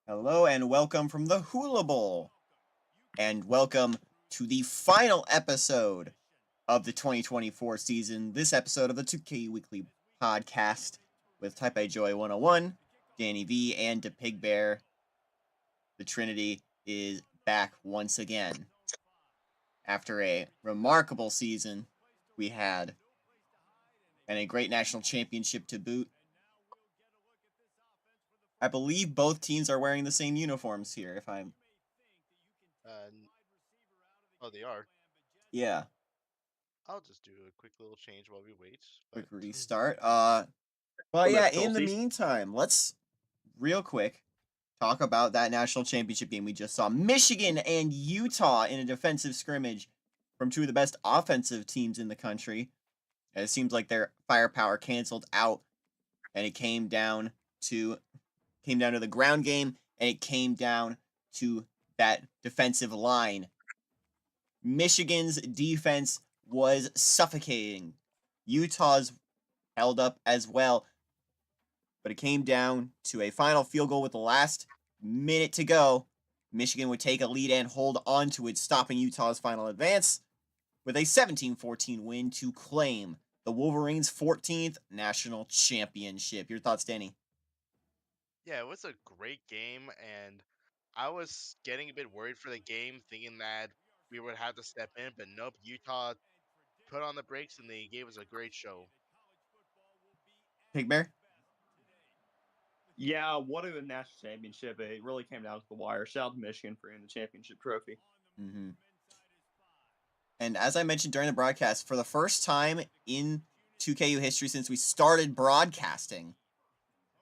Hello and welcome from the Hula Bowl. And welcome to the final episode of the 2024 season. This episode of the 2K Weekly podcast with Type A Joy 101, Danny V, and the Pig Bear. The Trinity is back once again. After a remarkable season we had, and a great national championship to boot. I believe both teams are wearing the same uniforms here, if I'm... Oh, they are. Yeah. I'll just do a quick little change while we wait. Quick But restart. Well, yeah, in the Difficulties. meantime, let's real quick talk about that national championship game we just saw. Michigan and Utah in a defensive scrimmage from two of the best offensive teams in the country. And it seems like their firepower canceled out, and it came down to the ground game, and it came down to that defensive line. Michigan's defense was suffocating. Utah's held up as well, but it came down to a final field goal with the last minute to go. Michigan would take a lead and hold on to it, stopping Utah's final advance with a 17-14 win to claim the Wolverines' 14th national championship. Your thoughts, Danny? yeah, it was a great game, and I was getting a bit worried for the game, thinking that we would have to step in, but nope, Utah put on the brakes and they gave us a great show. Pig Bear? Yeah, what a national championship. It really came down to the wire. Shout out to Michigan for winning the championship trophy. Mm-hmm. And as I mentioned during the broadcast, for the first time in 2KU history since we started broadcasting,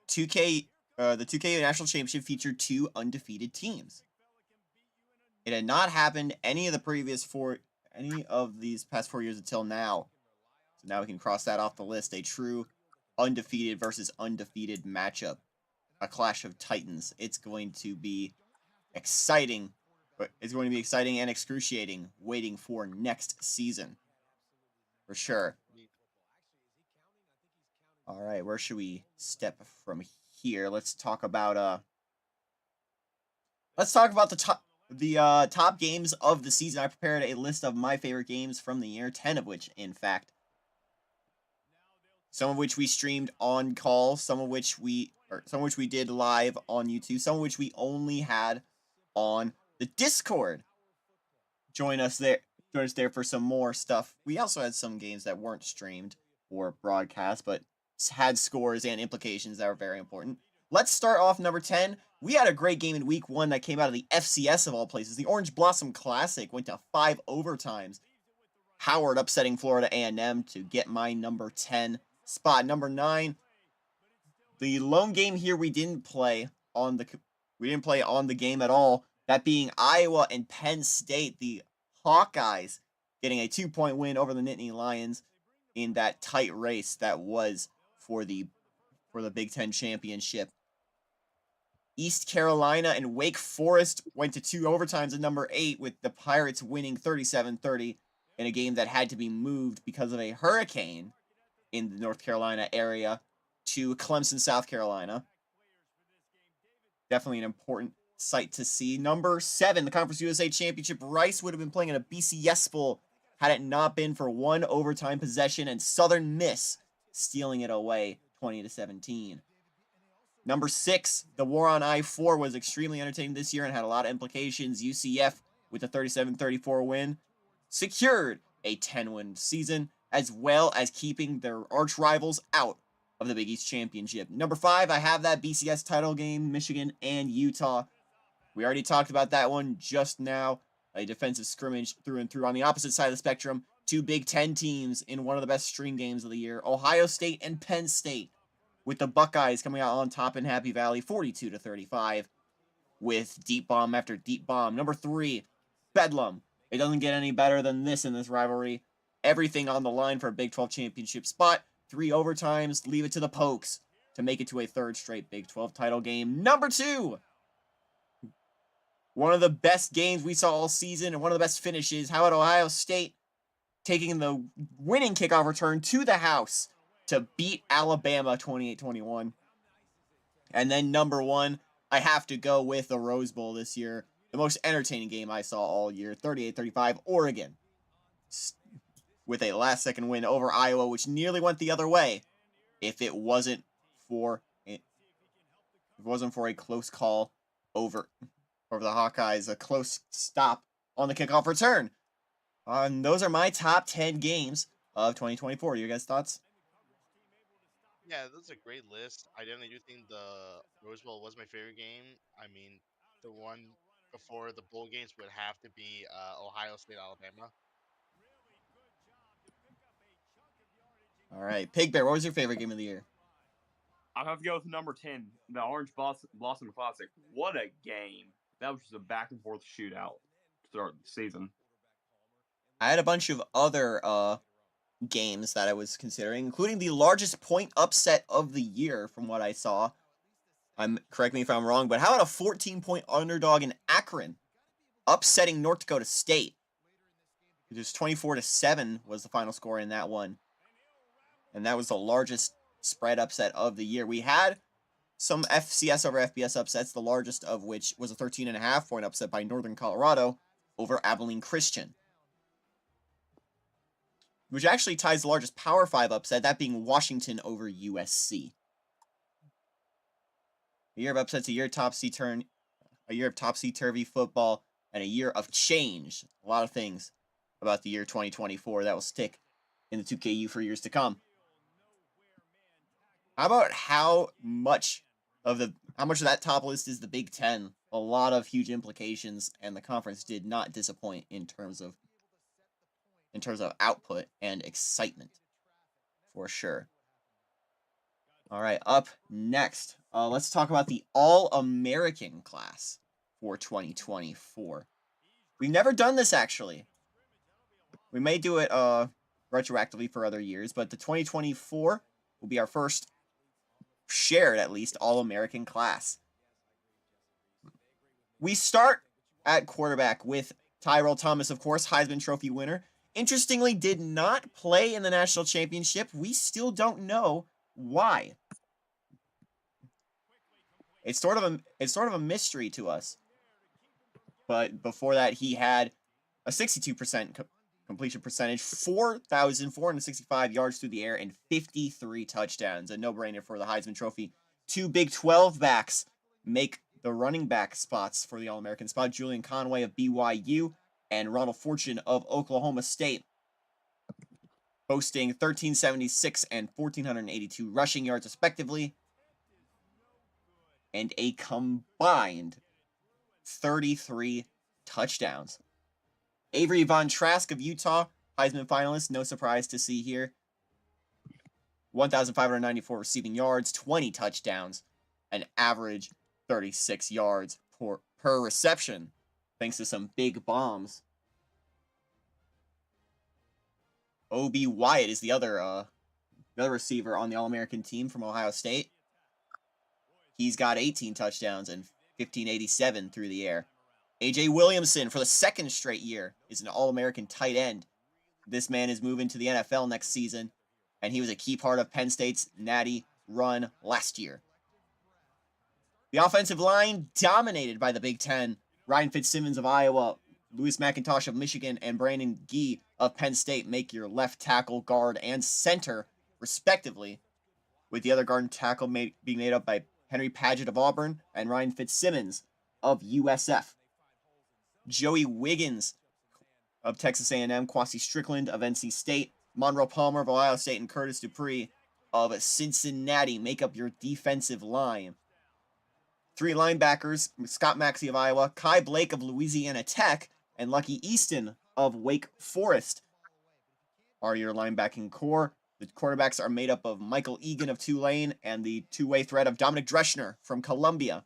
the 2KU National Championship featured two undefeated teams. It had not happened any of these past 4 years until now. So now we can cross that off the list. A true undefeated versus undefeated matchup. A clash of titans. It's going to be exciting. It's going to be exciting and excruciating waiting for next season. For sure. All right, where should we step from here? Let's talk about the top games of the season. I prepared a list of my favorite games from the year, 10 of which, in fact. Some of which we streamed on call, some of which we did live on YouTube, some of which we only had on the Discord. Join us there for some more stuff. We also had some games that weren't streamed or broadcast, but had scores and implications that were very important. Let's start off number 10. We had a great game in week 1 that came out of the FCS of all places. The Orange Blossom Classic went to 5 overtimes. Howard upsetting Florida A&M to get my number 10 spot. Number 9, the lone game here we didn't play on the game at all. That being Iowa and Penn State, the Hawkeyes getting a 2-point win over the Nittany Lions in that tight race that was for the Big Ten championship. East Carolina and Wake Forest went to 2 overtimes at number 8, with the Pirates winning 37-30 in a game that had to be moved because of a hurricane in the North Carolina area to Clemson, South Carolina. Definitely an important sight to see. Number 7, the Conference USA Championship. Rice would have been playing in a BCS Bowl had it not been for one overtime possession and Southern Miss stealing it away 20-17. Number 6, the war on I-4 was extremely entertaining this year and had a lot of implications. UCF, with a 37-34 win, secured a 10-win season, as well as keeping their arch rivals out of the Big East Championship. Number 5, I have that BCS title game, Michigan and Utah. We already talked about that one just now. A defensive scrimmage through and through. On the opposite side of the spectrum, two Big Ten teams in one of the best stream games of the year. Ohio State and Penn State, with the Buckeyes coming out on top in Happy Valley, 42-35, with deep bomb after deep bomb. Number 3, Bedlam. It doesn't get any better than this in this rivalry. Everything on the line for a Big 12 championship spot. 3 overtimes, leave it to the Pokes to make it to a third straight Big 12 title game. Number 2, one of the best games we saw all season and one of the best finishes. How about Ohio State taking the winning kickoff return to the house to beat Alabama 28-21. And then number 1, I have to go with the Rose Bowl this year. The most entertaining game I saw all year. 38-35, Oregon. With a last-second win over Iowa, which nearly went the other way if it wasn't for a close call over the Hawkeyes, a close stop on the kickoff return. And those are my top 10 games of 2024. You guys' thoughts? Yeah, that's a great list. I definitely do think the Rose Bowl was my favorite game. I mean, the one before the bowl games would have to be Ohio State, Alabama. All right. Pig Bear, what was your favorite game of the year? I have to go with number 10, the Orange Blossom Classic. What a game. That was just a back and forth shootout to start the season. I had a bunch of other games that I was considering, including the largest point upset of the year from what I saw. Correct me if I'm wrong, but how about a 14-point underdog in Akron upsetting North Dakota State? It was 24-7 was the final score in that one. And that was the largest spread upset of the year. We had some FCS over FBS upsets, the largest of which was a 13.5-point upset by Northern Colorado over Abilene Christian, which actually ties the largest Power 5 upset, that being Washington over USC. A year of upsets, a year of topsy-turvy football, and a year of change. A lot of things about the year 2024 that will stick in the 2KU for years to come. How about how much of that top list is the Big Ten? A lot of huge implications, and the conference did not disappoint in terms of output and excitement, for sure. All right, up next, let's talk about the All-American class for 2024. We've never done this, actually. We may do it retroactively for other years, but the 2024 will be our first shared, at least, All-American class. We start at quarterback with Tyrell Thomas, of course, Heisman Trophy winner. Interestingly, did not play in the national championship. We still don't know why. It's sort of a mystery to us. But before that, he had a 62% completion percentage, 4,465 yards through the air, and 53 touchdowns. A no-brainer for the Heisman Trophy. Two Big 12 backs make the running back spots for the All-American spot. Julian Conway of BYU and Ronald Fortune of Oklahoma State, boasting 1,376 and 1,482 rushing yards respectively, and a combined 33 touchdowns. Avery Von Trask of Utah, Heisman finalist, no surprise to see here. 1,594 receiving yards, 20 touchdowns, an average 36 yards per reception, thanks to some big bombs. O.B. Wyatt is the other receiver on the All-American team from Ohio State. He's got 18 touchdowns and 1,587 through the air. A.J. Williamson, for the second straight year, is an All-American tight end. This man is moving to the NFL next season, and he was a key part of Penn State's natty run last year. The offensive line dominated by the Big Ten. Ryan Fitzsimmons of Iowa, Louis McIntosh of Michigan, and Brandon Gee of Penn State make your left tackle, guard, and center, respectively, with the other guard and tackle being made up by Henry Padgett of Auburn and Ryan Fitzsimmons of USF. Joey Wiggins of Texas A&M, Kwasi Strickland of NC State, Monroe Palmer of Ohio State, and Curtis Dupree of Cincinnati make up your defensive line. Three linebackers, Scott Maxey of Iowa, Kai Blake of Louisiana Tech, and Lucky Easton of Wake Forest are your linebacking core. The quarterbacks are made up of Michael Egan of Tulane and the two-way threat of Dominic Dreschner from Columbia.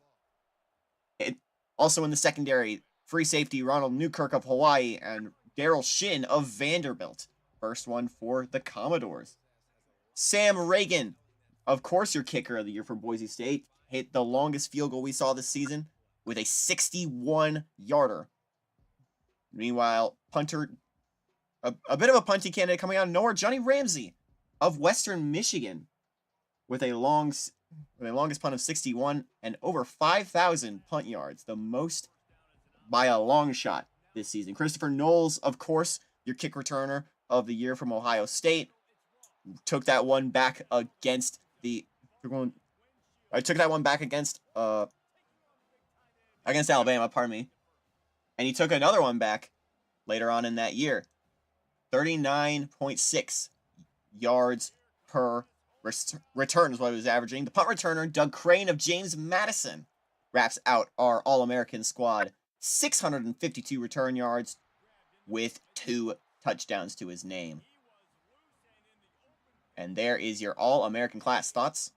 Also in the secondary, free safety Ronald Newkirk of Hawaii and Daryl Shin of Vanderbilt. First one for the Commodores. Sam Reagan, of course your kicker of the year for Boise State, hit the longest field goal we saw this season with a 61-yarder. Meanwhile, punter, a bit of a punty candidate coming out of nowhere, Johnny Ramsey of Western Michigan with a long with a longest punt of 61 and over 5,000 punt yards, the most by a long shot this season. Christopher Knowles, of course, your kick returner of the year from Ohio State, took that one back against the. I took that one back against Alabama. Pardon me, and he took another one back later on in that year. 39.6 yards per return is what he was averaging. The punt returner, Doug Crane of James Madison, wraps out our All-American squad. 652 return yards with 2 touchdowns to his name. And there is your All-American class. Thoughts?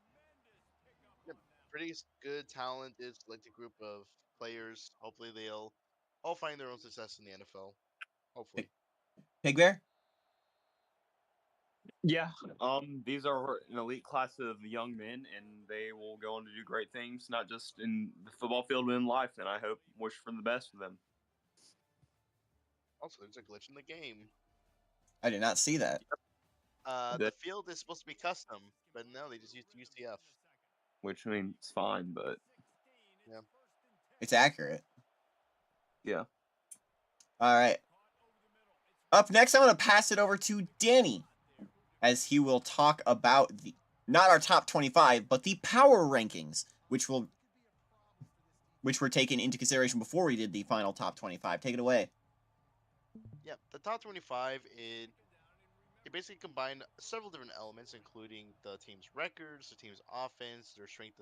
Yep, pretty good, talented, selected group of players. Hopefully, they'll all find their own success in the NFL. Hopefully. Pig Bear? Yeah, these are an elite class of young men, and they will go on to do great things, not just in the football field, but in life. And I wish for the best for them. Also, there's a glitch in the game. I did not see that. The field is supposed to be custom, but no, they just used UCF. Which, I mean, it's fine, but Yeah. It's accurate. yeah. All right. Up next, I'm going to pass it over to Danny, as he will talk about not our top 25, but the power rankings, which were taken into consideration before we did the final top 25. Take it away. Yeah, the top 25 it basically combined several different elements, including the team's records, the team's offense, their strength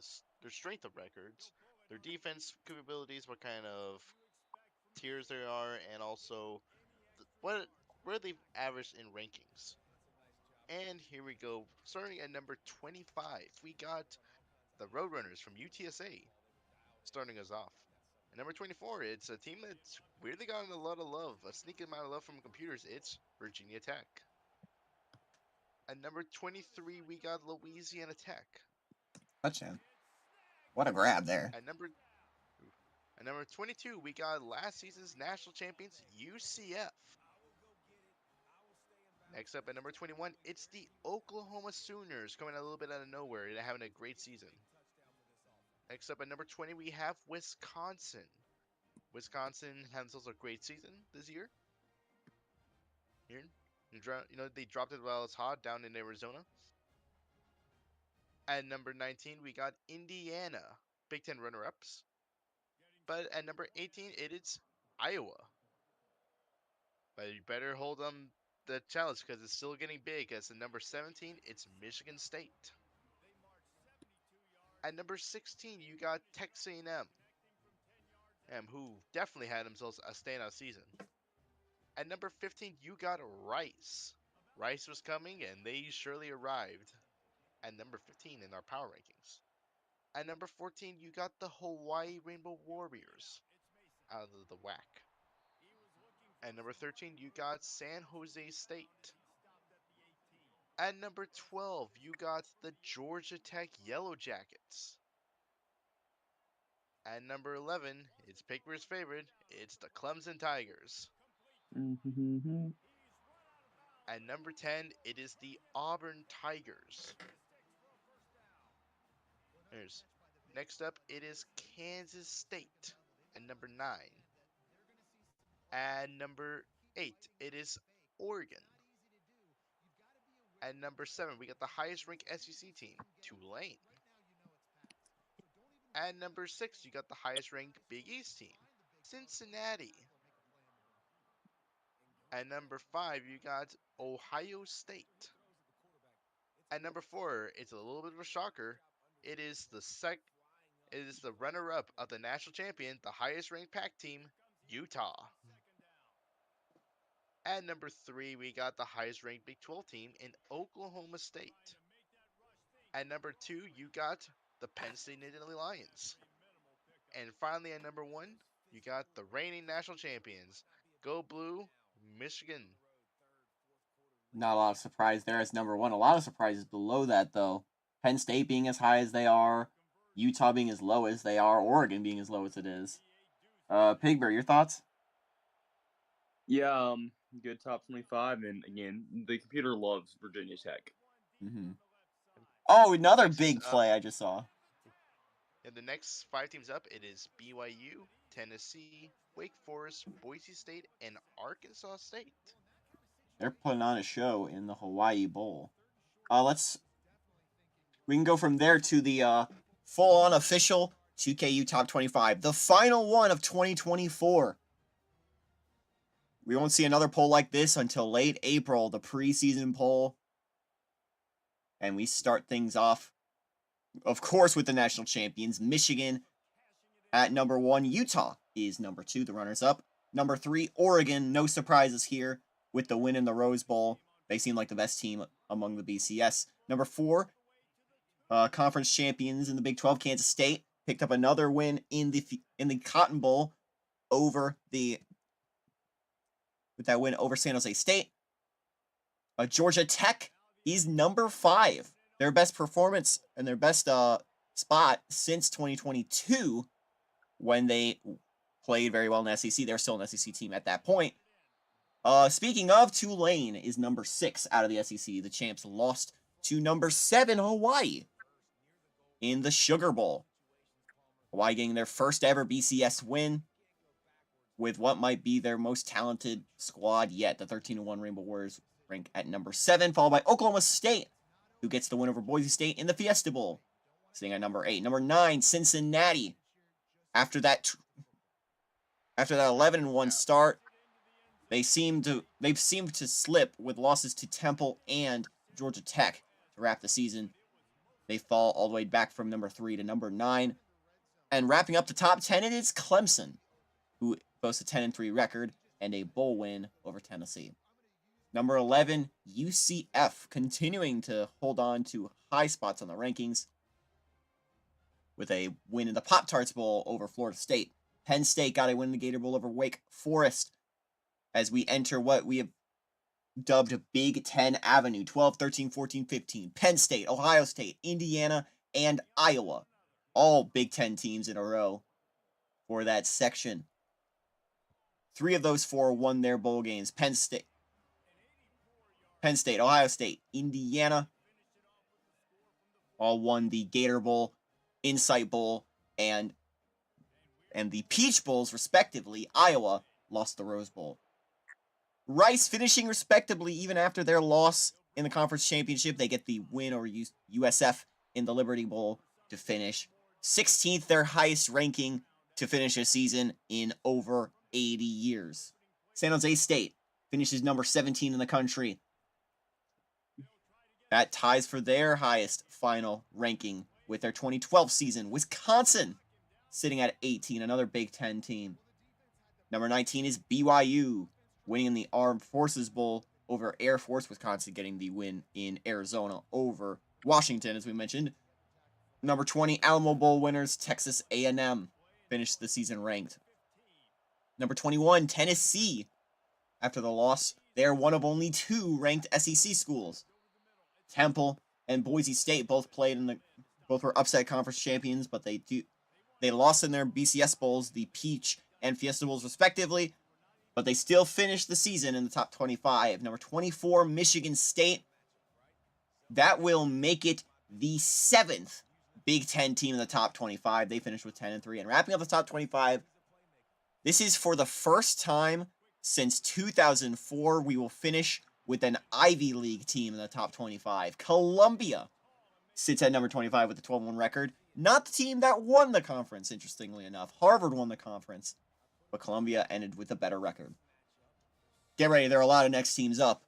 of records, their defense capabilities, what kind of tiers there are, and also where they've averaged in rankings. And here we go. Starting at number 25, we got the Roadrunners from UTSA starting us off. At number 24, it's a team that's weirdly gotten a lot of love, a sneaky amount of love from computers. It's Virginia Tech. At number 23, we got Louisiana Tech. Touchdown. What a grab there. At number 22, we got last season's national champions, UCF. Next up at number 21, it's the Oklahoma Sooners coming a little bit out of nowhere and having a great season. Next up at number 20, we have Wisconsin. Wisconsin had themselves a great season this year. Here, they dropped it while it's hot down in Arizona. At number 19, we got Indiana, Big Ten runner-ups. But at number 18, it is Iowa. But you better hold on the challenge because it's still getting big. As at number 17, it's Michigan State. At number 16, you got Texas A&M, who definitely had themselves a standout season. At number 15, you got Rice. Rice was coming, and they surely arrived at number 15 in our power rankings. At number 14, you got the Hawaii Rainbow Warriors out of the WAC. At number 13, you got San Jose State. At number 12, you got the Georgia Tech Yellow Jackets. At number 11, it's Pickford's favorite, it's the Clemson Tigers. Mm-hmm. At number 10, it is the Auburn Tigers. Next up, it is Kansas State at number 9. At number 8, it is Oregon. At number 7, we got the highest ranked SEC team, Tulane. At number 6, you got the highest ranked Big East team, Cincinnati. At number 5, you got Ohio State. At number 4, it's a little bit of a shocker. It is the runner-up of the national champion, the highest ranked Pac team, Utah. At number 3, we got the highest ranked Big 12 team in Oklahoma State. At number 2, you got the Penn State Nittany Lions. And finally, at number 1, you got the reigning national champions, Go Blue, Michigan. Not a lot of surprise there as number 1. A lot of surprises below that, though. Penn State being as high as they are, Utah being as low as they are, Oregon being as low as it is. Pigbear, your thoughts? Yeah, good top 25, and again, the computer loves Virginia Tech. Mm-hmm. Oh, another Next big up, play I just saw. in the next 5 teams up, it is BYU, Tennessee, Wake Forest, Boise State, and Arkansas State. They're putting on a show in the Hawaii Bowl. We can go from there to the full-on official 2KU Top 25, the final one of 2024. We won't see another poll like this until late April, the preseason poll. And we start things off, of course, with the national champions, Michigan at number 1. Utah is number 2, the runners-up. Number 3, Oregon, no surprises here with the win in the Rose Bowl. They seem like the best team among the BCS. Number 4, conference champions in the Big 12, Kansas State, picked up another win in the Cotton Bowl with that win over San Jose State. Georgia Tech is number 5. Their best performance and their best spot since 2022 when they played very well in the SEC. They're still an SEC team at that point. Speaking of, Tulane is number 6 out of the SEC. The champs lost to number 7, Hawaii, in the Sugar Bowl. Hawaii getting their first ever BCS win with what might be their most talented squad yet. The 13-1 Rainbow Warriors rank at number 7, followed by Oklahoma State, who gets the win over Boise State in the Fiesta Bowl, sitting at number 8. Number 9, Cincinnati. After that 11-1 start, they've seemed to slip with losses to Temple and Georgia Tech to wrap the season. They fall all the way back from number 3 to number 9. And wrapping up the top 10, it is Clemson, who boasts a 10-3 record and a bowl win over Tennessee. Number 11, UCF, continuing to hold on to high spots on the rankings with a win in the Pop-Tarts Bowl over Florida State. Penn State got a win in the Gator Bowl over Wake Forest as we enter what we have dubbed Big Ten Avenue, 12, 13, 14, 15. Penn State, Ohio State, Indiana, and Iowa. All Big Ten teams in a row for that section. 3 of those 4 won their bowl games. Penn State, Ohio State, Indiana all won the Gator Bowl, Insight Bowl, and the Peach Bowls, respectively. Iowa lost the Rose Bowl. Rice finishing respectably even after their loss in the conference championship. They get the win over USF in the Liberty Bowl to finish 16th, their highest ranking to finish a season in over 80 years. San Jose State finishes number 17 in the country. That ties for their highest final ranking with their 2012 season. Wisconsin sitting at 18, another Big Ten team. Number 19 is BYU, winning in the Armed Forces Bowl over Air Force. Wisconsin getting the win in Arizona over Washington, as we mentioned. Number 20, Alamo Bowl winners, Texas A&M, finished the season ranked. Number 21, Tennessee. After the loss, they are one of only 2 ranked SEC schools. Temple and Boise State both were upset conference champions, but they lost in their BCS bowls, the Peach and Fiesta Bowls respectively, but they still finished the season in the top 25. Number 24, Michigan State. That will make it the 7th Big Ten team in the top 25. They finished with 10-3. And wrapping up the top 25, this is for the first time since 2004 we will finish with an Ivy League team in the top 25. Columbia sits at number 25 with a 12-1 record. Not the team that won the conference, interestingly enough. Harvard won the conference, but Columbia ended with a better record. Get ready, there are a lot of next teams up.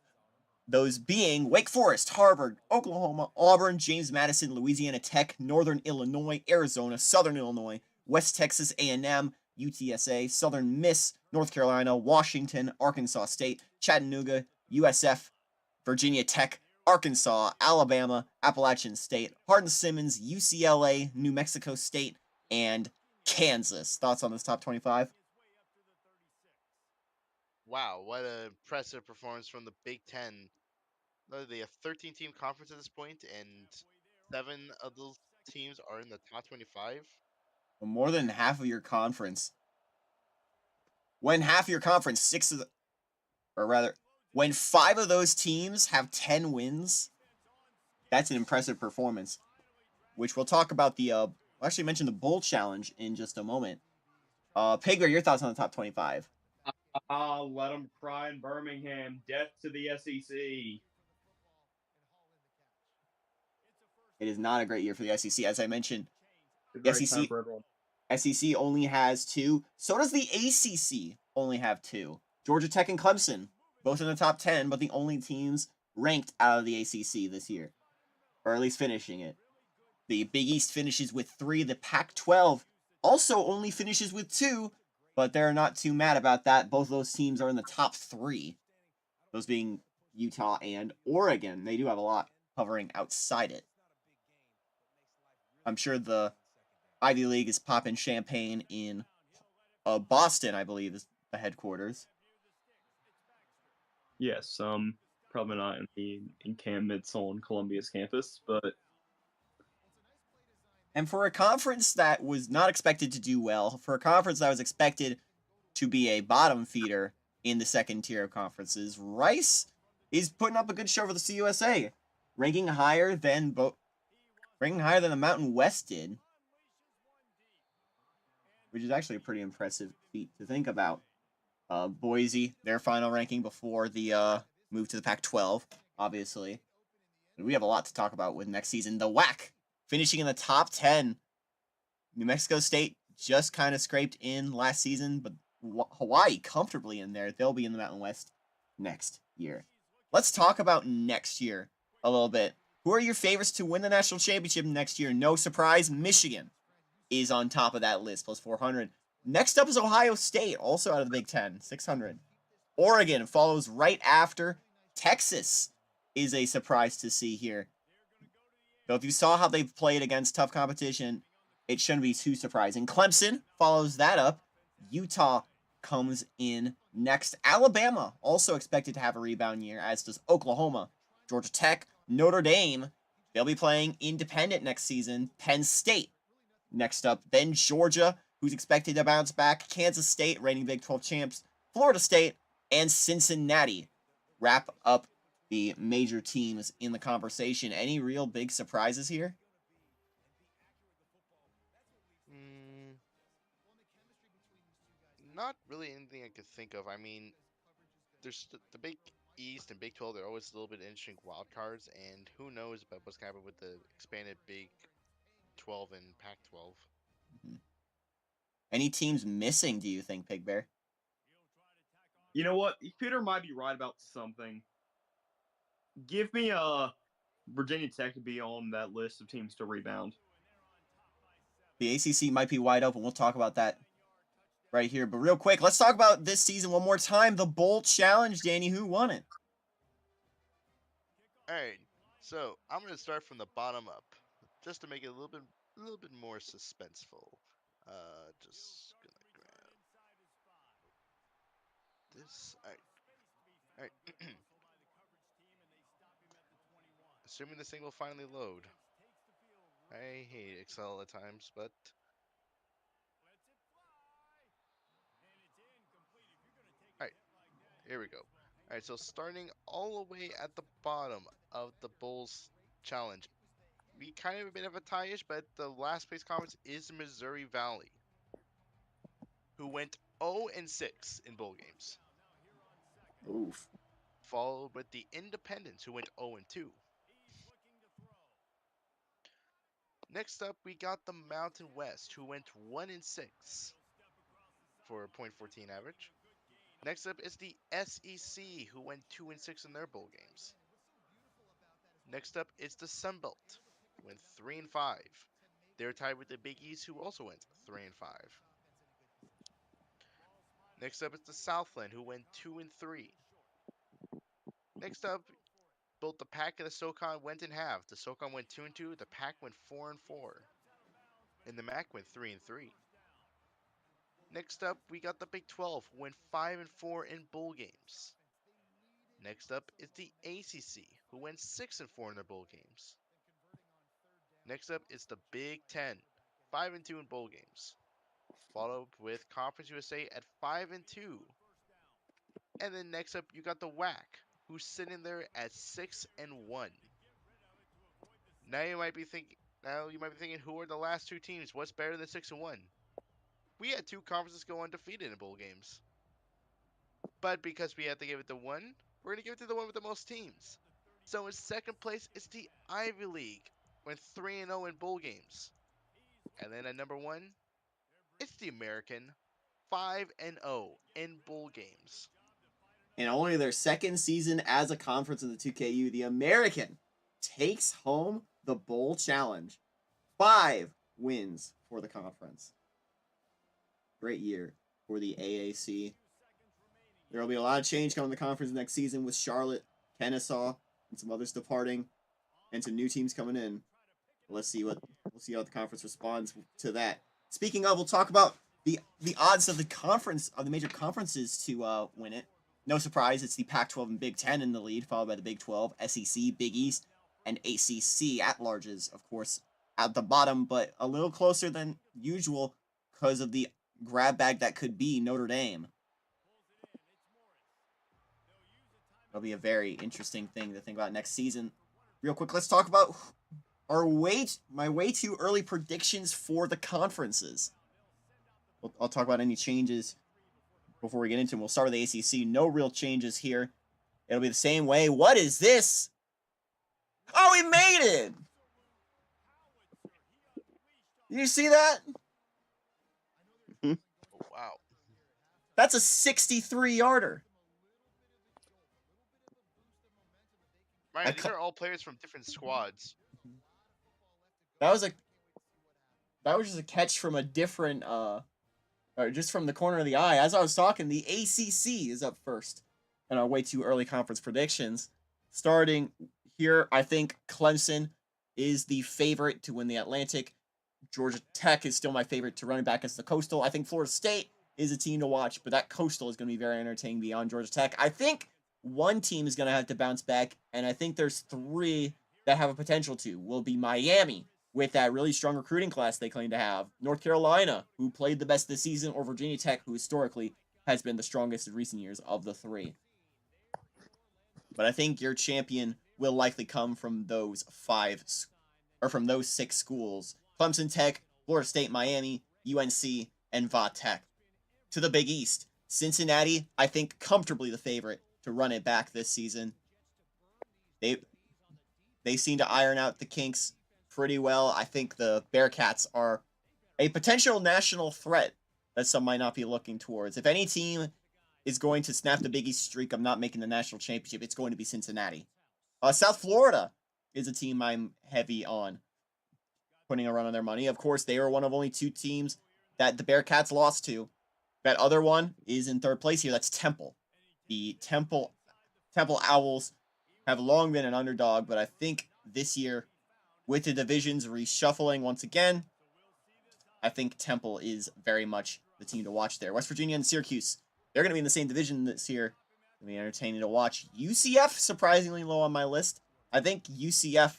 Those being Wake Forest, Harvard, Oklahoma, Auburn, James Madison, Louisiana Tech, Northern Illinois, Arizona, Southern Illinois, West Texas A&M, UTSA, Southern Miss, North Carolina, Washington, Arkansas State, Chattanooga, USF, Virginia Tech, Arkansas, Alabama, Appalachian State, Hardin-Simmons, UCLA, New Mexico State, and Kansas. Thoughts on this top 25? Wow, what an impressive performance from the Big Ten. They have 13-team conference at this point, and 7 of those teams are in the top 25. Well, more than half of your conference. When half of your conference, when 5 of those teams have 10 wins, That's an impressive performance, which we'll talk about we'll actually mention the Bowl Challenge in just a moment. Pigger, your thoughts on the top 25? Let them cry in Birmingham. Death to the SEC. It is not a great year for the SEC. As I mentioned, It's a the great time for everyone. SEC only has 2. So does the ACC only have 2. Georgia Tech and Clemson, both in the top 10, but the only teams ranked out of the ACC this year, or at least finishing it. The Big East finishes with 3. The Pac-12 also only finishes with 2, but they're not too mad about that. Both of those teams are in the top 3, those being Utah and Oregon. They do have a lot hovering outside it. I'm sure the Ivy League is popping champagne in Boston, I believe, is the headquarters. Yes, probably not in the encampments on Columbia's campus, but And for a conference that was not expected to do well, for a conference that was expected to be a bottom feeder in the second tier of conferences, Rice is putting up a good show for the CUSA, ranking higher than the Mountain West did, which is actually a pretty impressive feat to think about. Boise, their final ranking before the move to the Pac-12, obviously. And we have a lot to talk about with next season. The WAC finishing in the top 10. New Mexico State just kind of scraped in last season, but Hawaii comfortably in there. They'll be in the Mountain West next year. Let's talk about next year a little bit. Who are your favorites to win the national championship next year? No surprise, Michigan is on top of that list, plus 400. Next up is Ohio State, also out of the Big Ten, 600. Oregon follows right after. Texas is a surprise to see here. So if you saw how they've played against tough competition, it shouldn't be too surprising. Clemson follows that up. Utah comes in next. Alabama also expected to have a rebound year, as does Oklahoma. Georgia Tech, Notre Dame, they'll be playing independent next season. Penn State next up. Then Georgia, who's expected to bounce back. Kansas State, reigning Big 12 champs. Florida State, and Cincinnati wrap up the major teams in the conversation. Any real big surprises here? Not really anything I could think of. I mean, there's the Big East and Big 12. They're always a little bit interesting wild cards, and who knows about what's going to happen with the expanded Big 12 and Pac-12. Any teams missing, do you think, Pig Bear? You know what? Peter might be right about something. Give me Virginia Tech to be on that list of teams to rebound. The ACC might be wide open. We'll talk about that right here. But real quick, let's talk about this season one more time. The Bowl Challenge, Danny. Who won it? All right, so I'm gonna start from the bottom up, just to make it a little bit more suspenseful. Just gonna grab this. All right. Assuming this thing will finally load. I hate Excel at times, but alright, here we go. Alright, so starting all the way at the bottom of the Bulls challenge. We kind of a bit of a tie-ish, but the last place conference is Missouri Valley, who went 0-6 in bowl games. Oof. Followed with the Independents, who went 0-2. Next up, we got the Mountain West, who went 1-6 for a .14 average. Next up is the SEC, who went 2-6 in their bowl games. Next up is the Sun Belt, who went 3-5. They're tied with the Big East, who also went 3-5. Next up is the Southland, who went 2-3. Next up, both the Pac and the SoCon went in half. The SoCon went 2-2. The Pac went 4-4, and the MAC went 3-3. Next up, we got the Big 12, who went 5-4 in bowl games. Next up is the ACC, who went 6-4 in their bowl games. Next up is the Big 10, 5-2 in bowl games. Followed with Conference USA at 5-2. And then next up, you got the WAC, who's sitting there at 6-1. Now you might be thinking, who are the last two teams? What's better than 6-1? We had two conferences go undefeated in bowl games. But because we had to give it to one, we're going to give it to the one with the most teams. So in second place is the Ivy League, went 3-0 in bowl games. And then at number one, it's the American, 5-0 in bowl games. In only their second season as a conference in the 2KU, the American takes home the bowl challenge. 5 wins for the conference. Great year for the AAC. There will be a lot of change coming to the conference next season with Charlotte, Kennesaw, and some others departing, and some new teams coming in. We'll see how the conference responds to that. Speaking of, we'll talk about the odds of the major conferences to win it. No surprise, it's the Pac-12 and Big Ten in the lead, followed by the Big 12, SEC, Big East, and ACC at-larges, of course, at the bottom, but a little closer than usual because of the grab bag that could be Notre Dame. It'll be a very interesting thing to think about next season. Real quick, let's talk about my way too early predictions for the conferences. I'll talk about any changes before we get into them. We'll start with the ACC. No real changes here. It'll be the same way. What is this? Oh, we made it! Did you see that? Oh, wow. That's a 63-yarder. Ryan, these are all players from different squads. That was just a catch from a different or just from the corner of the eye. As I was talking, the ACC is up first in our way too early conference predictions. Starting here, I think Clemson is the favorite to win the Atlantic. Georgia Tech is still my favorite to run it back against the Coastal. I think Florida State is a team to watch, but that Coastal is going to be very entertaining beyond Georgia Tech. I think one team is going to have to bounce back, and I think there's 3 that have a potential to. Will be Miami, with that really strong recruiting class they claim to have. North Carolina, who played the best this season, or Virginia Tech, who historically has been the strongest in recent years of the 3. But I think your champion will likely come from those 6 schools. Clemson Tech, Florida State, Miami, UNC, and Va Tech. To the Big East, Cincinnati, I think comfortably the favorite to run it back this season. They seem to iron out the kinks pretty well. I think the Bearcats are a potential national threat that some might not be looking towards. If any team is going to snap the Big East streak of not making the national championship, it's going to be Cincinnati. South Florida is a team I'm heavy on putting a run on their money. Of course, they are one of only 2 teams that the Bearcats lost to. That other one is in third place here. That's Temple. The Temple Owls have long been an underdog, but I think this year, with the divisions reshuffling once again, I think Temple is very much the team to watch there. West Virginia and Syracuse, they're going to be in the same division this year. It'll be entertaining to watch. UCF, surprisingly low on my list. I think UCF,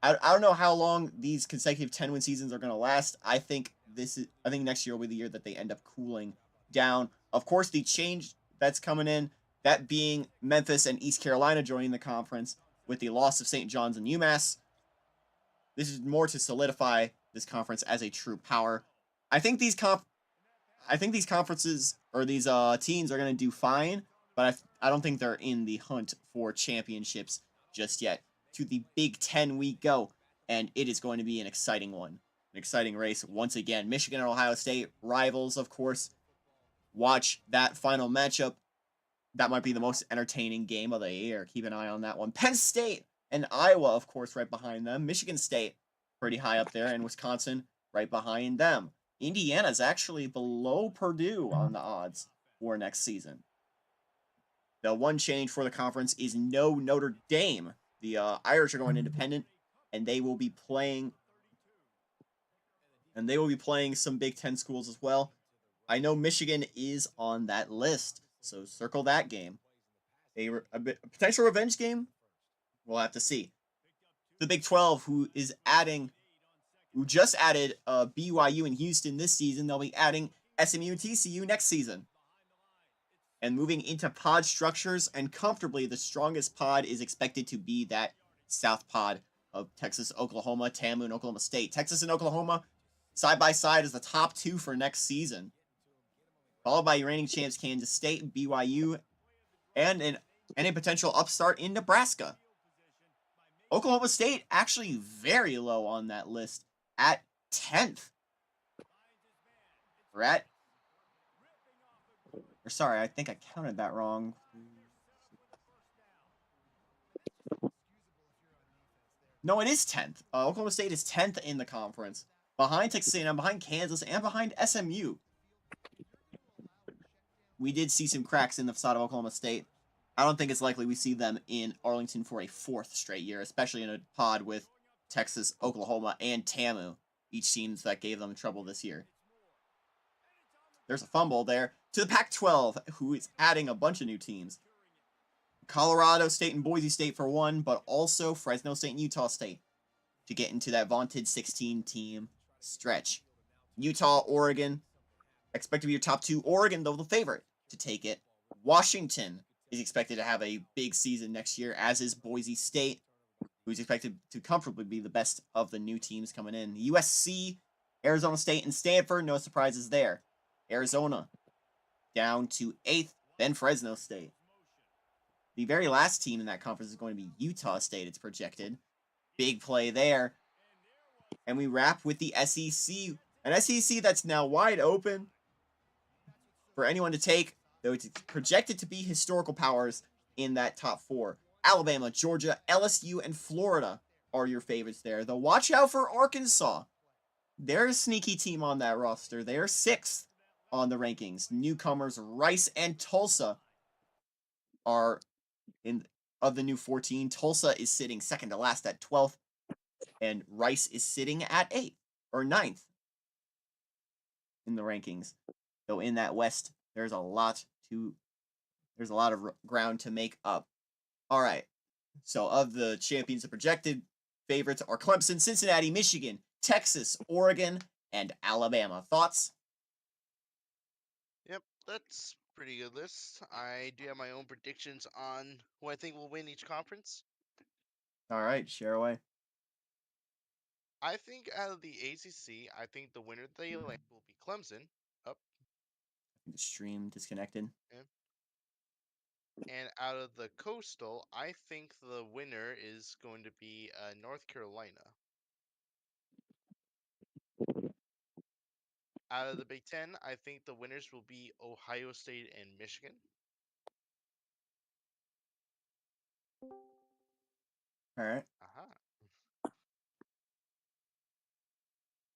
I don't know how long these consecutive 10-win seasons are going to last. I think next year will be the year that they end up cooling down. Of course, the change that's coming in, that being Memphis and East Carolina joining the conference with the loss of St. John's and UMass. This is more to solidify this conference as a true power. I think these conferences or these teams are going to do fine, but I don't think they're in the hunt for championships just yet. To the Big Ten we go, and it is going to be an exciting one. An exciting race once again. Michigan and Ohio State, rivals, of course. Watch that final matchup. That might be the most entertaining game of the year. Keep an eye on that one. Penn State and Iowa, of course, right behind them. Michigan State, pretty high up there, and Wisconsin right behind them. Indiana's actually below Purdue on the odds for next season. The one change for the conference is no Notre Dame. The Irish are going independent, and they will be playing some Big Ten schools as well. I know Michigan is on that list, so circle that game. A potential revenge game? We'll have to see. The Big 12, who just added BYU and Houston this season, they'll be adding SMU and TCU next season. And moving into pod structures, and comfortably the strongest pod is expected to be that South pod of Texas, Oklahoma, TAMU, and Oklahoma State. Texas and Oklahoma side by side as the top 2 for next season, followed by your reigning champs Kansas State and BYU, and a potential upstart in Nebraska. Oklahoma State actually very low on that list at 10th. Sorry, I think I counted that wrong. No, it is 10th. Oklahoma State is 10th in the conference, behind Texas A&M, behind Kansas, and behind SMU. We did see some cracks in the facade of Oklahoma State. I don't think it's likely we see them in Arlington for a 4th straight year, especially in a pod with Texas, Oklahoma, and TAMU, each teams that gave them trouble this year. There's a fumble there to the Pac-12, who is adding a bunch of new teams. Colorado State and Boise State for one, but also Fresno State and Utah State to get into that vaunted 16-team stretch. Utah, Oregon, expect to be your top 2. Oregon, though, the favorite to take it. Washington is expected to have a big season next year, as is Boise State, who's expected to comfortably be the best of the new teams coming in. USC, Arizona State, and Stanford, no surprises there. Arizona down to 8th, then Fresno State. The very last team in that conference is going to be Utah State, it's projected. Big play there. And we wrap with the SEC. An SEC that's now wide open for anyone to take, though it's projected to be historical powers in that top 4. Alabama, Georgia, LSU, and Florida are your favorites there. Though watch out for Arkansas. They're a sneaky team on that roster. They are 6th on the rankings. Newcomers Rice and Tulsa are of the new 14. Tulsa is sitting second to last at 12th, and Rice is sitting at 8th or 9th in the rankings. Though in that West, there's a lot of ground to make up. All right. So of the champions, the projected favorites are Clemson, Cincinnati, Michigan, Texas, Oregon, and Alabama. Thoughts? Yep, that's pretty good list. I do have my own predictions on who I think will win each conference. All right, share away. I think out of the ACC, I think the winner of the Atlantic will be Clemson. Up. The stream disconnected. And out of the Coastal, I think the winner is going to be North Carolina. Out of the Big Ten, I think the winners will be Ohio State and Michigan. All right.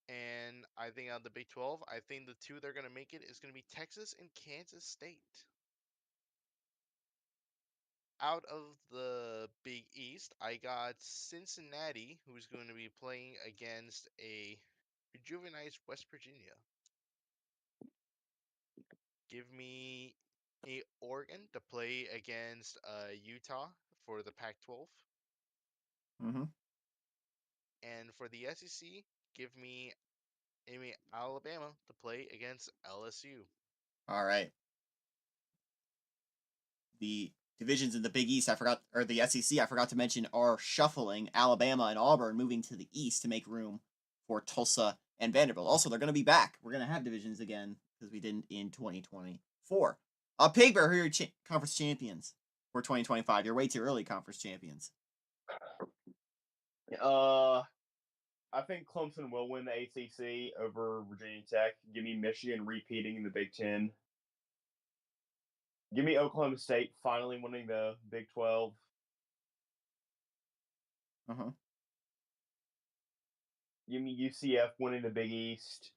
And I think out of the Big 12, I think the 2 that are going to make it is going to be Texas and Kansas State. Out of the Big East, I got Cincinnati, who's going to be playing against a rejuvenized West Virginia. Give me a Oregon to play against Utah for the Pac-12. Mm-hmm. And for the SEC, give me Alabama to play against LSU. All right. The divisions in the Big East, the SEC, I forgot to mention, are shuffling. Alabama and Auburn moving to the East to make room for Tulsa and Vanderbilt. Also, they're going to be back. We're going to have divisions again because we didn't in 2024. Pig Bear, who are your conference champions for 2025? You're way too early conference champions. I think Clemson will win the ACC over Virginia Tech. Give me Michigan repeating in the Big Ten. Give me Oklahoma State finally winning the Big 12. Uh-huh. Give me UCF winning the Big East.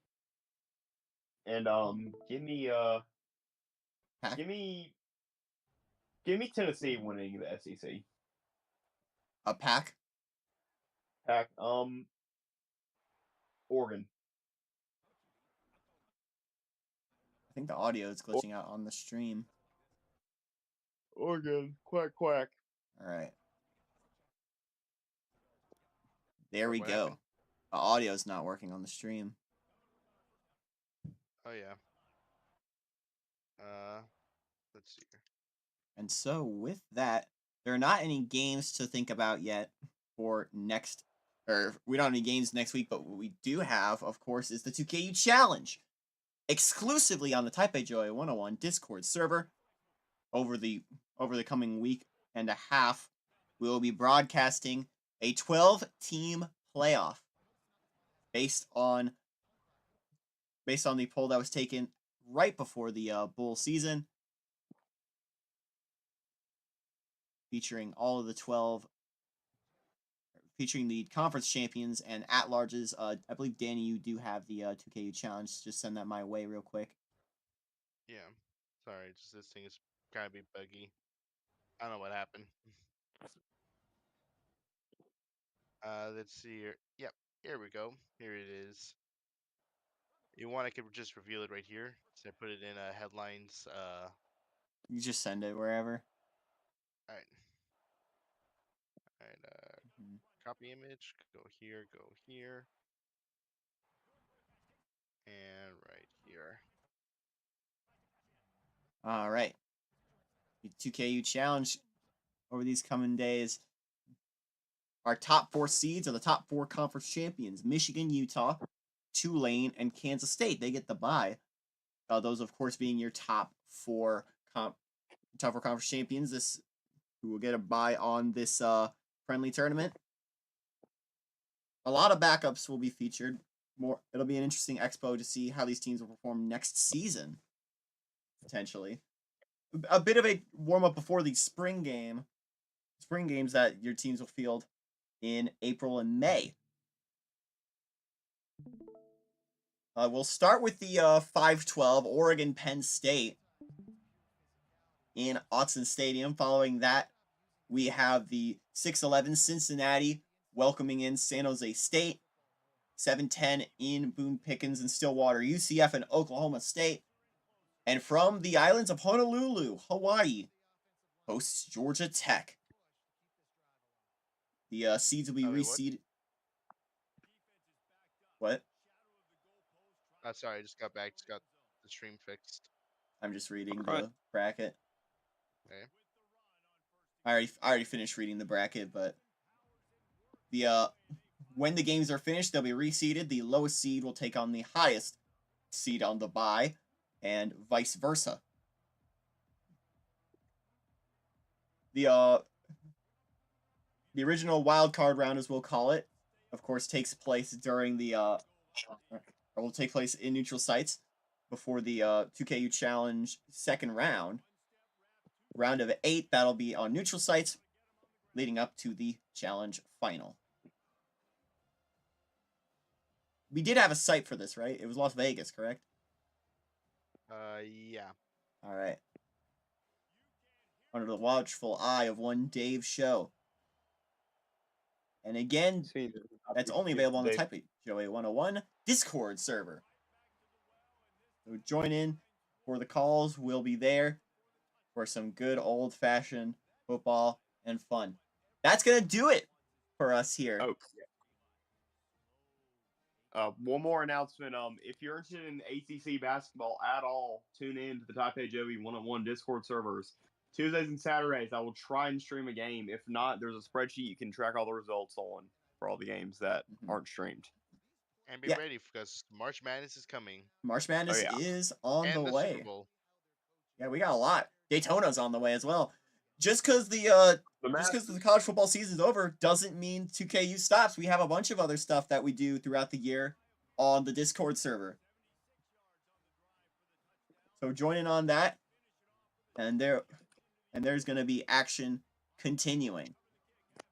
And give me Tennessee winning the SEC. A Pac? Oregon. I think the audio is glitching out on the stream. Oregon. Quack, quack. All right. There we go. The audio is not working on the stream. Oh, yeah. Let's see here. And so with that, there are not any games to think about yet for next or we don't have any games next week, but what we do have, of course, is the 2KU Challenge, exclusively on the Taipei Joy 101 Discord server. Over the coming week and a half, we will be broadcasting a 12-team playoff based on the poll that was taken right before the bowl season, featuring all of the 12, featuring the conference champions and at-larges. I believe, Danny, you do have the 2KU Challenge. Just send that my way real quick. Yeah. Sorry, just this thing is kind of be buggy. I don't know what happened. Let's see here. Yep, here we go. Here it is. You want, I could just reveal it right here. So I put it in headlines. You just send it wherever. All right. All right. Mhm. Copy image. Go here. Go here. And right here. All right. The 2KU Challenge over these coming days. Our top 4 seeds are the top 4 conference champions: Michigan, Utah, Tulane, and Kansas State. They get the bye. Those, of course, being your top 4 conference champions. This who will get a bye on this friendly tournament. A lot of backups will be featured. It'll be an interesting expo to see how these teams will perform next season. Potentially, a bit of a warm up before the spring games that your teams will field in April and May. We'll start with the 5-12 Oregon Penn State in Autzen Stadium. Following that, we have the 6-11 Cincinnati welcoming in San Jose State. 7-10 in Boone Pickens and Stillwater, UCF and Oklahoma State. And from the islands of Honolulu, Hawaii, hosts Georgia Tech. The seeds will be reseeded. What? Sorry, I just got back. Just got the stream fixed. I'm just reading the bracket. Okay. I already finished reading the bracket, but the when the games are finished, they'll be reseeded. The lowest seed will take on the highest seed on the bye, and vice versa. The original wild card round, as we'll call it, of course, takes place during the or will take place in neutral sites before the 2KU Challenge second round. Round of 8, that'll be on neutral sites, leading up to the Challenge final. We did have a site for this, right? It was Las Vegas, correct? Yeah. All right. Under the watchful eye of one Dave Show. And again, that's only available on the Taipei Joy 101 Discord server. So join in for the calls. We'll be there for some good old-fashioned football and fun. That's going to do it for us here. Oh. One more announcement. If you're interested in ACC basketball at all, tune in to the Taipei Joey 101 Discord servers. Tuesdays and Saturdays, I will try and stream a game. If not, there's a spreadsheet you can track all the results on for all the games that aren't streamed. And be ready, because March Madness is coming. March Madness is on the way. Super Bowl. Yeah, we got a lot. Daytona's on the way as well. Just because the college football season's over doesn't mean 2KU stops. We have a bunch of other stuff that we do throughout the year on the Discord server. So join in on that, and there's going to be action continuing.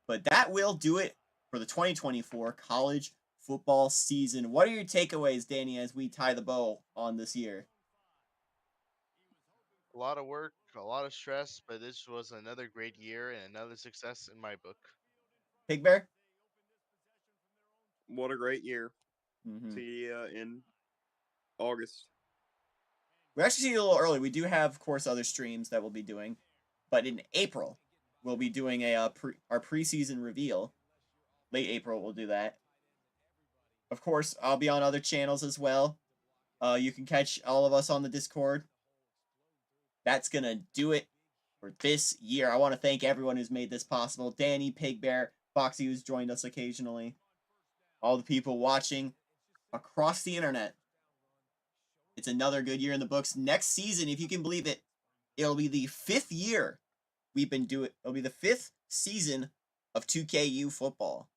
But that will do it for the 2024 college football season. What are your takeaways, Danny, as we tie the bow on this year? A lot of work, a lot of stress, but this was another great year and another success in my book. Pig Bear? What a great year. See you in August. We actually see you a little early. We do have, of course, other streams that we'll be doing. But in April, we'll be doing our preseason reveal. Late April, we'll do that. Of course, I'll be on other channels as well. You can catch all of us on the Discord. That's going to do it for this year. I want to thank everyone who's made this possible. Danny, Pig Bear, Foxy, who's joined us occasionally. all the people watching across the internet. It's another good year in the books. Next season, if you can believe it, it'll be the 5th year we've been doing. It'll be the 5th season of 2KU football,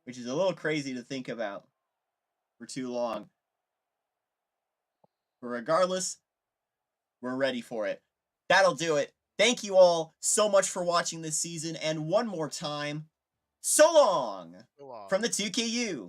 which is a little crazy to think about for too long. But regardless, we're ready for it. That'll do it. Thank you all so much for watching this season, and one more time, so long So long. from the 2KU.